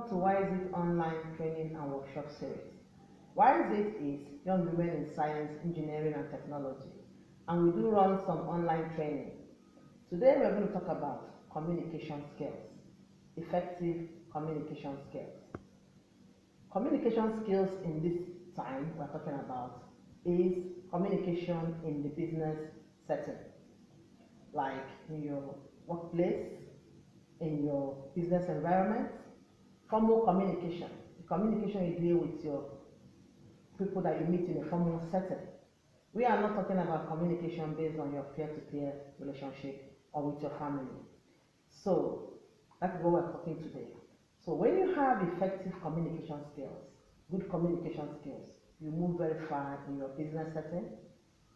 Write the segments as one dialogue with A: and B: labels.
A: To YWISET online training and workshop series. YWISET is Young Women in Science, Engineering and Technology, and we do run some online training. Today we are going to talk about communication skills, effective communication skills. Communication skills in this time we're talking about is communication in the business setting, like in your workplace, in your business environment. Formal communication, the communication you deal with your people that you meet in a formal setting. We are not talking about communication based on your peer-to-peer relationship or with your family. So that's what we're talking today. So when you have effective communication skills, good communication skills, you move very far in your business setting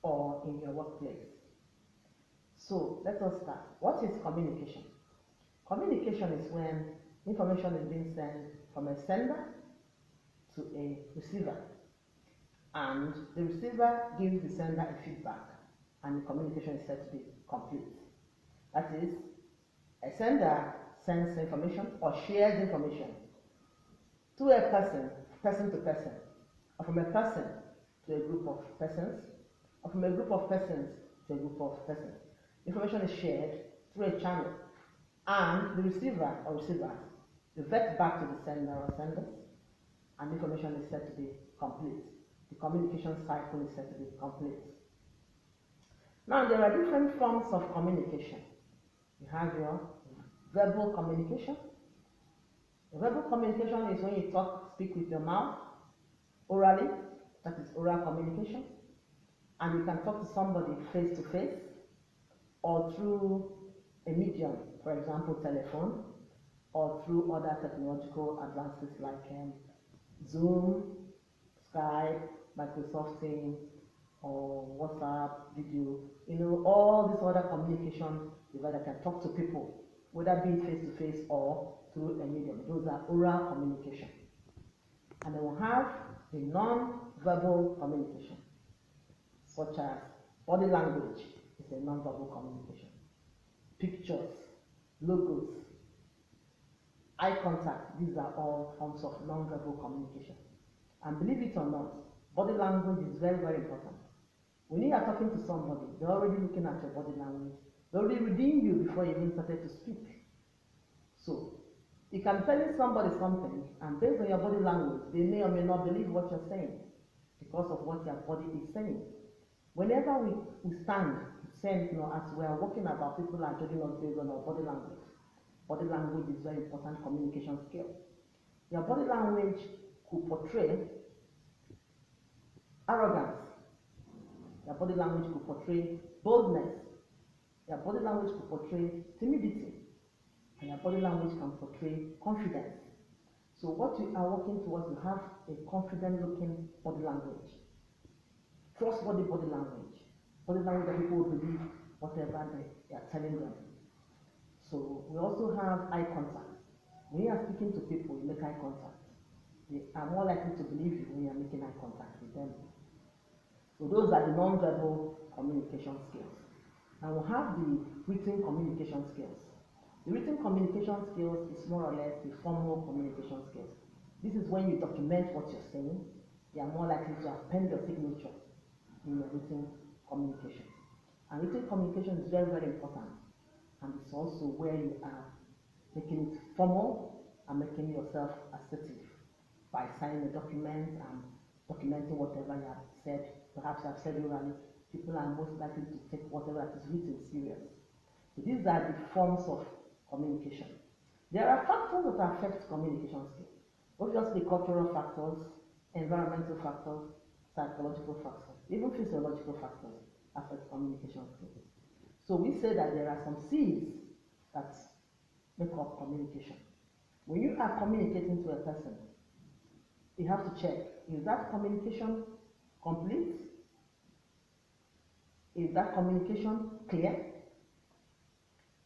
A: or in your workplace. So let us start. What is communication? Communication is when information is being sent from a sender to a receiver, and the receiver gives the sender a feedback, and the communication is said to be complete. That is, a sender sends information or shares information to a person, person to person, or from a person to a group of persons, or from a group of persons to a group of persons. Information is shared through a channel, and the receiver or receivers revert back to the sender or senders, and information is said to be complete. The communication cycle is said to be complete. Now, there are different forms of communication. You have your verbal communication. The verbal communication is when you speak with your mouth, orally, that is oral communication, and you can talk to somebody face to face or through a medium, for example, telephone, or through other technological advances like Zoom, Skype, Microsoft Teams, or WhatsApp, video, all these other communication devices that can talk to people, whether be face-to-face or through a medium. Those are oral communication. And then we'll have the non-verbal communication, such as body language is a non-verbal communication. Pictures, logos, eye contact, these are all forms of non-verbal communication. And believe it or not, body language is very, very important. When you are talking to somebody, they're already looking at your body language. They're already reading you before you even started to speak. So, you can tell somebody something, and based on your body language, they may or may not believe what you're saying because of what your body is saying. Whenever we stand, as we are walking about, people are judging us based on our body language. Body language is very important communication skill. Your body language could portray arrogance. Your body language could portray boldness. Your body language could portray timidity. And your body language can portray confidence. So what you are working towards, you have a confident looking body language. Trustworthy body language. Body language that people will believe whatever they are telling them. So we also have eye contact. When you are speaking to people, you make eye contact. They are more likely to believe you when you are making eye contact with them. So those are the non-verbal communication skills. And we'll have the written communication skills. The written communication skills is more or less the formal communication skills. This is when you document what you're saying. You are more likely to append your signature in your written communication. And written communication is very, very important. And it's also where you are making it formal and making yourself assertive by signing a document and documenting whatever you have said. Perhaps you have said orally. People are most likely to take whatever that is written serious. So these are the forms of communication. There are factors that affect communication skills. Obviously, cultural factors, environmental factors, psychological factors, even physiological factors affect communication skills. So we say that there are some C's that make up communication. When you are communicating to a person, you have to check, is that communication complete? Is that communication clear?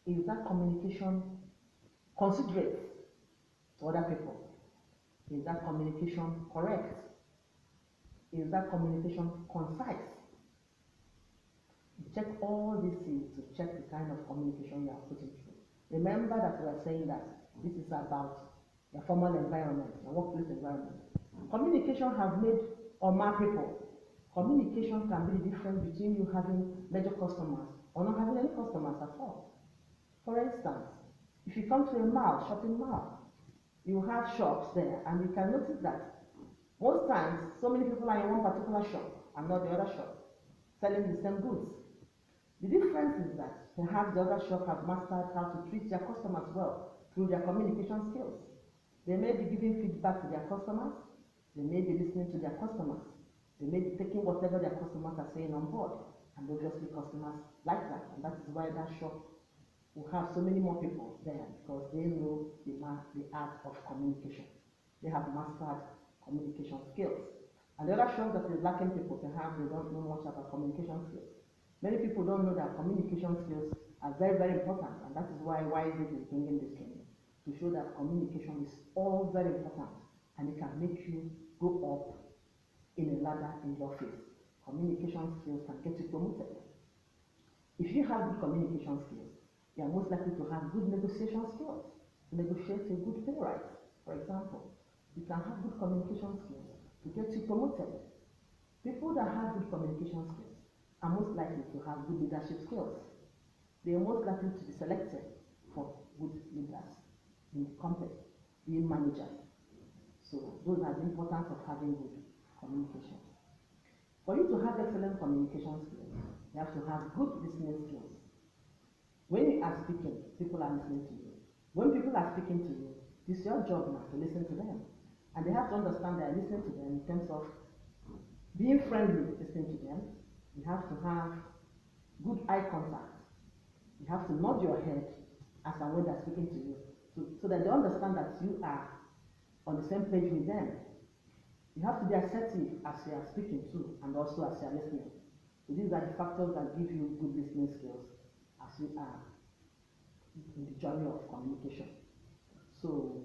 A: Is that communication considerate to other people? Is that communication correct? Is that communication concise? You check all these things to check the kind of communication you are putting through. Remember that we are saying that this is about your formal environment, your workplace environment. Communication has made or more people. Communication can be the difference between you having major customers or not having any customers at all. For instance, if you come to a mall, shopping mall, you have shops there, and you can notice that most times so many people are in one particular shop and not the other shop, selling the same goods. The difference is that perhaps the other shop has mastered how to treat their customers well through their communication skills. They may be giving feedback to their customers, they may be listening to their customers, they may be taking whatever their customers are saying on board, and obviously customers like that, and that is why that shop will have so many more people there, because they know the art of communication. They have mastered communication skills. And the other shop that is lacking people, perhaps they don't know much about communication skills. Many people don't know that communication skills are very, very important, and that is why YWISET is bringing this training, to show that communication is all very important, and it can make you go up in a ladder in your field. Communication skills can get you promoted. If you have good communication skills, you are most likely to have good negotiation skills, to negotiate a good pay rise, for example. You can have good communication skills to get you promoted. People that have good communication skills are most likely to have good leadership skills. They are most likely to be selected for good leaders in the company, being managers. So those are the importance of having good communication. For you to have excellent communication skills, you have to have good listening skills. When you are speaking, people are listening to you. When people are speaking to you, it's your job now to listen to them. And they have to understand that you're listening to them in terms of being friendly, listening to them. You have to have good eye contact. You have to nod your head as and when they're speaking to you, so that they understand that you are on the same page with them. You have to be assertive as you are speaking to, and also as you are listening. So these are the factors that give you good listening skills as you are in the journey of communication. So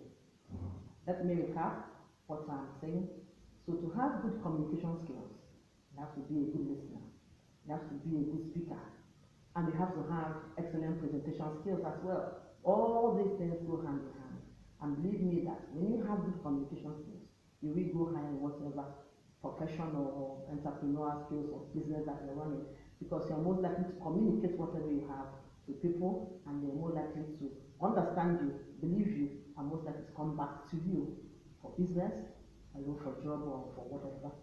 A: let me recap what I'm saying. So to have good communication skills, you have to be a good listener, you have to be a good speaker, and you have to have excellent presentation skills as well. All these things go hand in hand. And believe me that when you have good communication skills, you will go higher in whatever professional or entrepreneurial skills or business that you're running, because you're most likely to communicate whatever you have to people, and they're more likely to understand you, believe you, and most likely to come back to you for business, for job, or for whatever.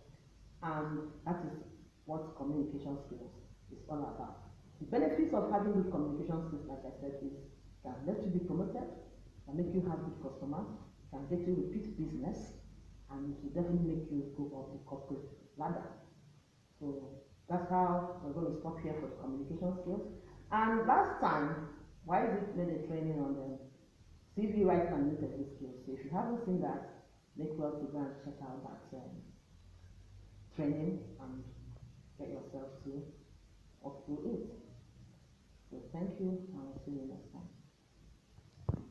A: And that is what communication skills is all about. The benefits of having good communication skills, like I said, is can let you be promoted, can make you have good customers, can get you repeat business, and it will definitely make you go up the corporate ladder. So that's how we're going to stop here for the communication skills. And last time, YWISET made a training on the CV writing and interview skills. So if you haven't seen that, make sure to go and check out that training, and